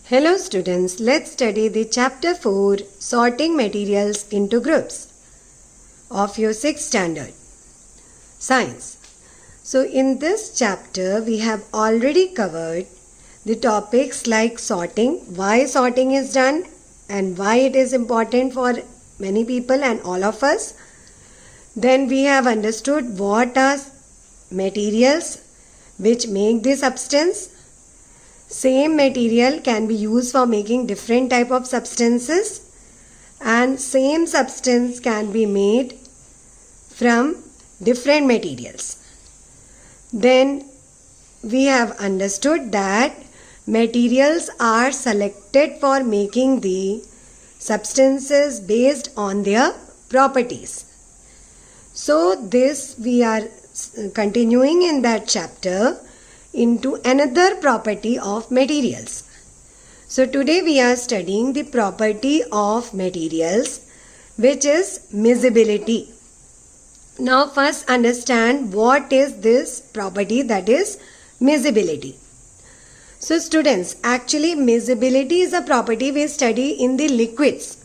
Hello students, let's study the chapter 4 sorting materials into groups of your 6th standard science. So in this chapter we have already covered the topics like sorting, why sorting is done and why it is important for many people and all of us. Then we have understood what are materials which make the substance. Same material can be used for making different type of substances and same substance can be made from different materials. Then we have understood that materials are selected for making the substances based on their properties. So this we are continuing in that chapter into another property of materials. So today we are studying the property of materials, which is miscibility. Now first understand what is this property, that is miscibility. So students, actually miscibility is a property we study in the liquids.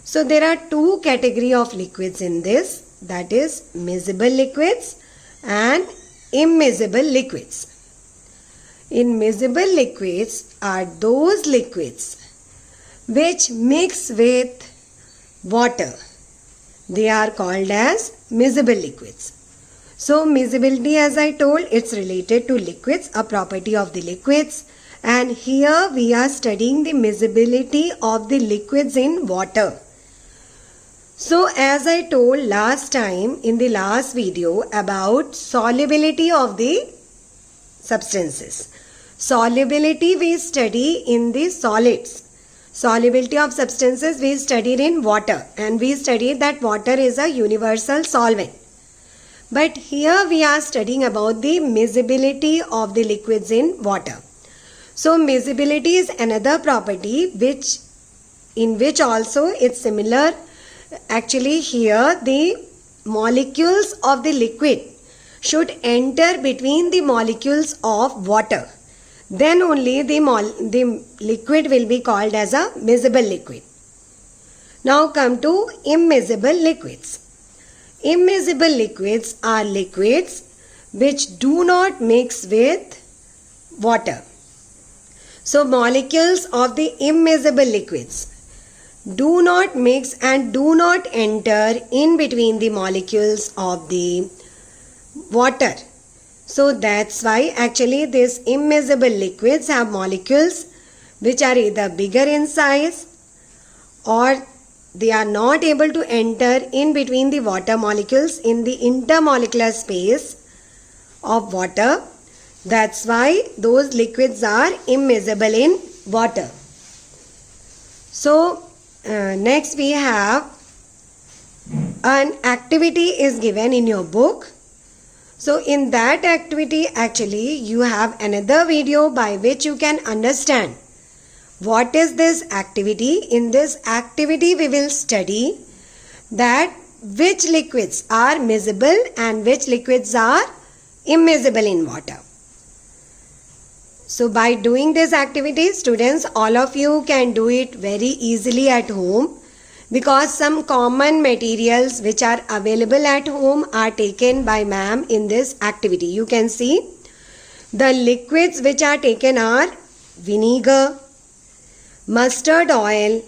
So there are two categories of liquids in this, that is miscible liquids and immiscible liquids. Immiscible liquids are those liquids which mix with water. They are called as miscible liquids. So miscibility, as I told, it's related to liquids, a property of the liquids. And here we are studying the miscibility of the liquids in water. So as I told last time in the last video about solubility of the substances. Solubility we study in the solids. Solubility of substances we studied in water and we studied that water is a universal solvent. But here we are studying about the miscibility of the liquids in water. So miscibility is another property in which also it's similar. Actually here the molecules of the liquid should enter between the molecules of water. Then only the liquid will be called as a miscible liquid. Now come to immiscible liquids. Immiscible liquids are liquids which do not mix with water. So molecules of the immiscible liquids do not mix and do not enter in between the molecules of the water. So that's why actually these immiscible liquids have molecules which are either bigger in size or they are not able to enter in between the water molecules in the intermolecular space of water. That's why those liquids are immiscible in water. So next we have an activity is given in your book. So in that activity actually you have another video by which you can understand what is this activity. In this activity we will study that which liquids are miscible and which liquids are immiscible in water. So by doing this activity, students, all of you can do it very easily at home because some common materials which are available at home are taken by ma'am in this activity. You can see the liquids which are taken are vinegar, mustard oil,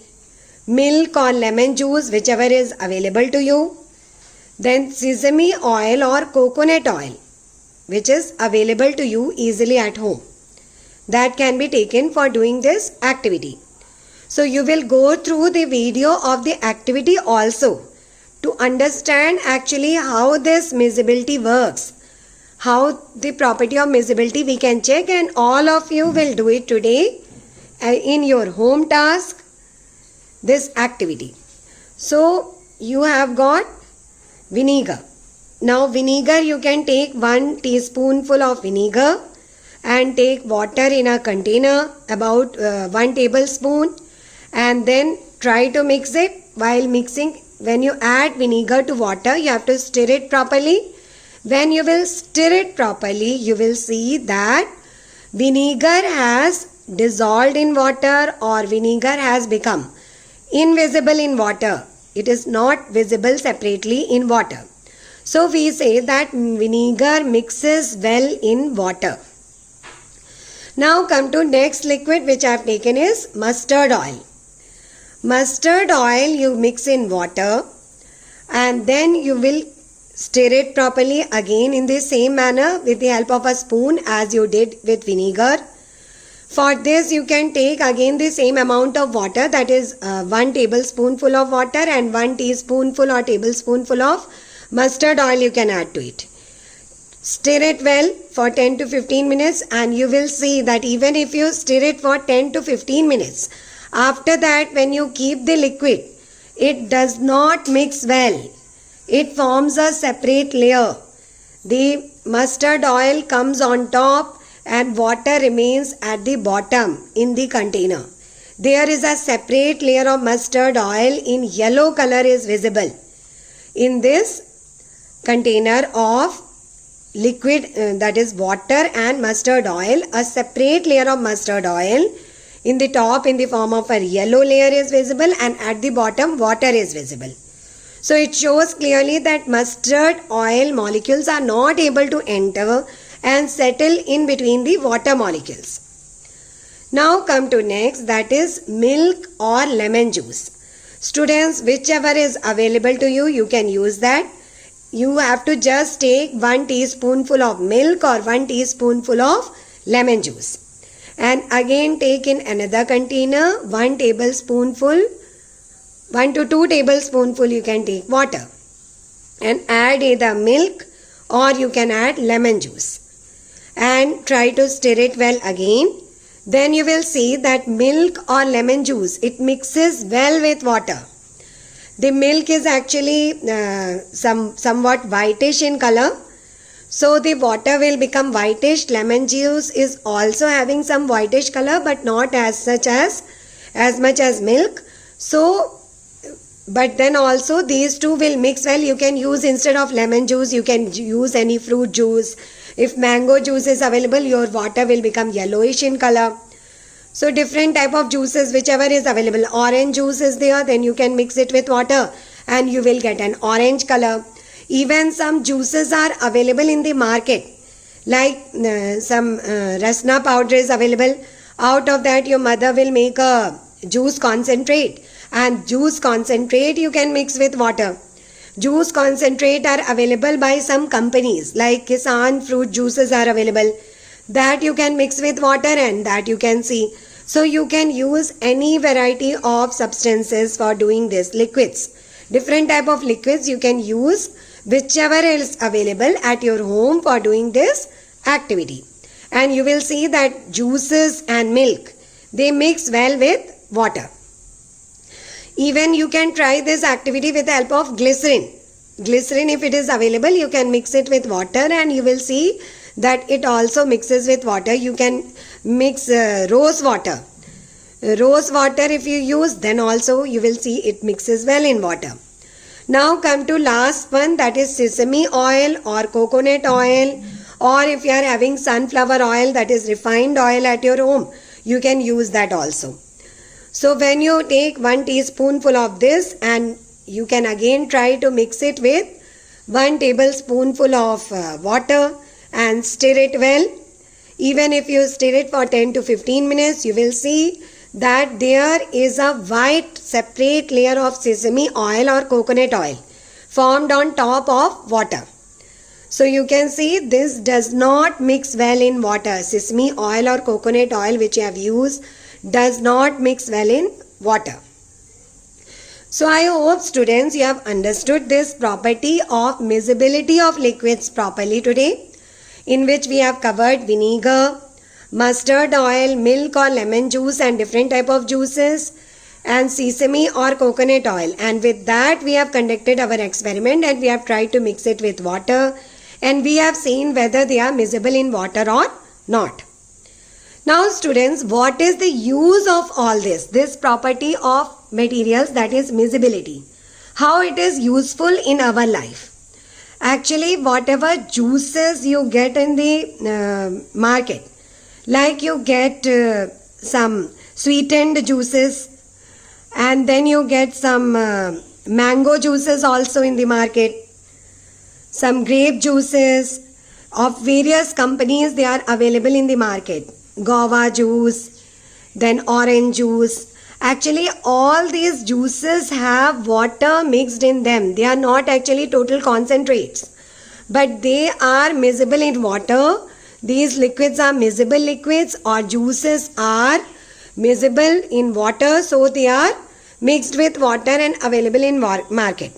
milk or lemon juice, whichever is available to you, then sesame oil or coconut oil which is available to you easily at home. That can be taken for doing this activity. So you will go through the video of the activity also to understand actually how this miscibility works, how the property of miscibility we can check, and all of you will do it today in your home task, this activity. So you have got vinegar. Now vinegar, you can take 1 teaspoonful of vinegar and take water in a container about 1 tablespoon and then try to mix it. While mixing, when you add vinegar to water, you have to stir it properly. When you will stir it properly, you will see that vinegar has dissolved in water or vinegar has become invisible in water. It is not visible separately in water. So we say that vinegar mixes well in water. Now come to next liquid which I have taken is mustard oil. Mustard oil you mix in water and then you will stir it properly again in the same manner with the help of a spoon as you did with vinegar. For this you can take again the same amount of water, that is 1 tablespoonful of water and 1 teaspoonful or tablespoonful of mustard oil you can add to it. Stir it well for 10 to 15 minutes and you will see that even if you stir it for 10 to 15 minutes, after that when you keep the liquid, it does not mix well. It forms a separate layer. The mustard oil comes on top and water remains at the bottom in the container. There is a separate layer of mustard oil in yellow color is visible. In this container of liquid that is water and mustard oil, a separate layer of mustard oil in the top in the form of a yellow layer is visible and at the bottom water is visible. So it shows clearly that mustard oil molecules are not able to enter and settle in between the water molecules. Now come to next, that is milk or lemon juice. Students, whichever is available to you, you can use that. You have to just take 1 teaspoonful of milk or 1 teaspoonful of lemon juice. And again take in another container 1 tablespoonful, 1 to 2 tablespoonful you can take water. And add either milk or you can add lemon juice. And try to stir it well again. Then you will see that milk or lemon juice, it mixes well with water. The milk is actually somewhat whitish in color. So the water will become whitish. Lemon juice is also having some whitish color but not as much as milk. So but then also these two will mix well. You can use, instead of lemon juice, you can use any fruit juice. If mango juice is available, your water will become yellowish in color. So different type of juices, whichever is available. Orange juice is there, then you can mix it with water and you will get an orange color. Even some juices are available in the market, like some rasna powder is available. Out of that your mother will make a juice concentrate, and juice concentrate you can mix with water. Juice concentrate are available by some companies, like Kisan fruit juices are available. That you can mix with water and that you can see. So you can use any variety of substances for doing this. Liquids, different type of liquids you can use, whichever is available at your home for doing this activity. And you will see that juices and milk, they mix well with water. Even you can try this activity with the help of glycerin. Glycerin, if it is available, you can mix it with water and you will see that it also mixes with water. You can mix rose water. Rose water if you use, then also you will see it mixes well in water. Now come to last one, that is sesame oil or coconut oil, or if you are having sunflower oil, that is refined oil at your home, you can use that also. So when you take 1 teaspoonful of this and you can again try to mix it with 1 tablespoonful of water and stir it well. Even if you stir it for 10 to 15 minutes, you will see that there is a white separate layer of sesame oil or coconut oil formed on top of water. So you can see this does not mix well in water. Sesame oil or coconut oil which you have used does not mix well in water. So I hope students you have understood this property of miscibility of liquids properly today, in which we have covered vinegar, mustard oil, milk or lemon juice and different type of juices, and sesame or coconut oil. And with that we have conducted our experiment and we have tried to mix it with water and we have seen whether they are miscible in water or not. Now students, what is the use of all this? This property of materials, that is miscibility. How it is useful in our life? Actually, whatever juices you get in the market, like you get some sweetened juices, and then you get some mango juices also in the market, some grape juices of various companies, they are available in the market. Guava juice, then orange juice. Actually all these juices have water mixed in them. They are not actually total concentrates, but they are miscible in water. These liquids are miscible liquids, or juices are miscible in water, so they are mixed with water and available in market.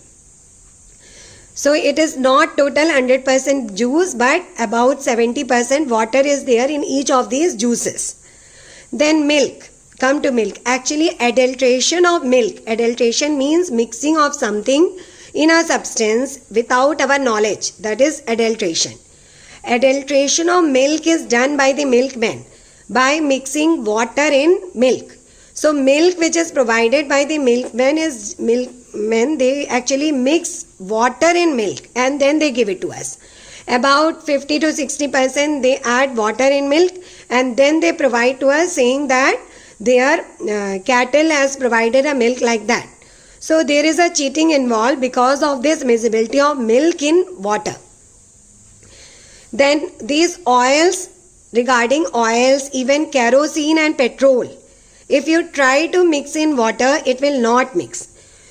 So it is not total 100% juice, but about 70% water is there in each of these juices. Then milk. Come to milk. Actually adulteration of milk. Adulteration means mixing of something in a substance without our knowledge. That is adulteration. Adulteration of milk is done by the milkman by mixing water in milk. So milk which is provided by the milkman is milkmen, they actually mix water in milk and then they give it to us. About 50 to 60% they add water in milk and then they provide to us, saying that their cattle has provided a milk like that. So there is a cheating involved because of this miscibility of milk in water. Then these oils, regarding oils, even kerosene and petrol, if you try to mix in water, it will not mix.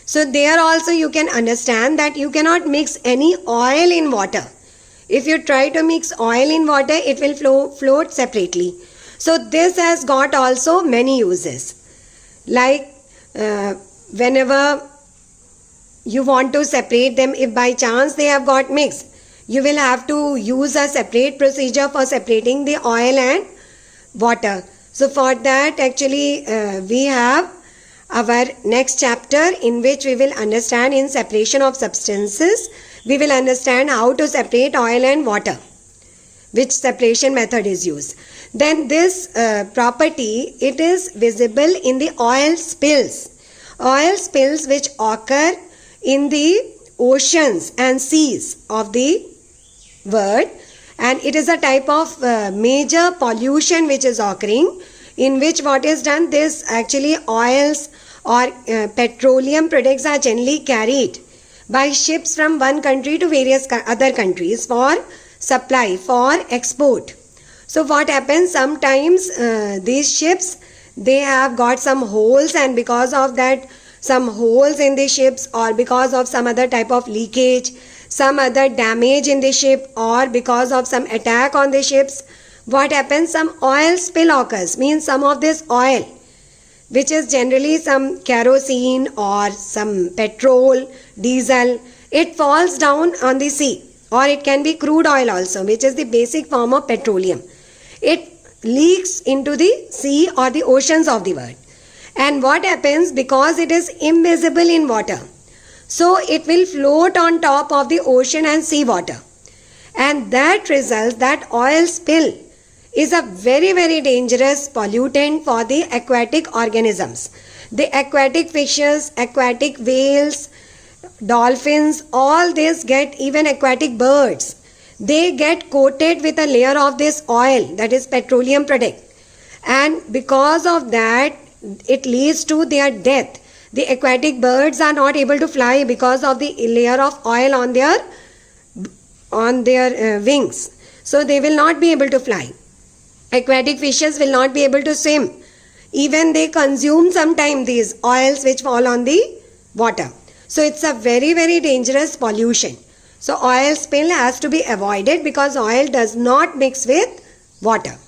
So there also you can understand that you cannot mix any oil in water. If you try to mix oil in water, it will float separately. So this has got also many uses. Like whenever you want to separate them, if by chance they have got mixed, you will have to use a separate procedure for separating the oil and water. So for that actually we have our next chapter, in which we will understand in separation of substances. We will understand how to separate oil and water, which separation method is used. Then this property, it is visible in the oil spills. Oil spills which occur in the oceans and seas of the world, and it is a type of major pollution which is occurring, in which what is done, this actually oils or petroleum products are generally carried by ships from one country to various other countries for supply, for export. So what happens, sometimes these ships, they have got some holes, and because of that some holes in the ships, or because of some other type of leakage, some other damage in the ship, or because of some attack on the ships, what happens, some oil spill occurs. Means some of this oil, which is generally some kerosene or some petrol, diesel, it falls down on the sea, or it can be crude oil also, which is the basic form of petroleum. It leaks into the sea or the oceans of the world. And what happens, because it is immiscible in water, so it will float on top of the ocean and sea water, and that results, that oil spill is a very, very dangerous pollutant for the aquatic organisms. The aquatic fishes, aquatic whales, dolphins, all this get, even aquatic birds, they get coated with a layer of this oil, that is petroleum product, and because of that it leads to their death. The aquatic birds are not able to fly because of the layer of oil on their wings, so they will not be able to fly. Aquatic fishes will not be able to swim. Even they consume sometimes these oils which fall on the water. So it's a very, very dangerous pollution. So oil spill has to be avoided, because oil does not mix with water.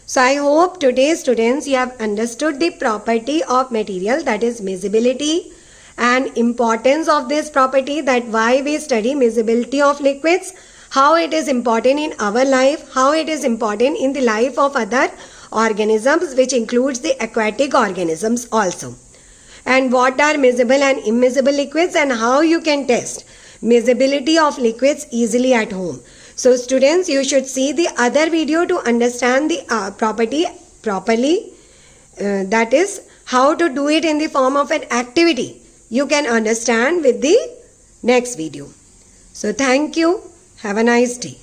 So I hope today, students, you have understood the property of material, that is miscibility, and importance of this property, that why we study miscibility of liquids, how it is important in our life, how it is important in the life of other organisms, which includes the aquatic organisms also, and what are miscible and immiscible liquids, and how you can test miscibility of liquids easily at home. So students, you should see the other video to understand the property properly, that is how to do it in the form of an activity. You can understand with the next video. So thank you. Have a nice day.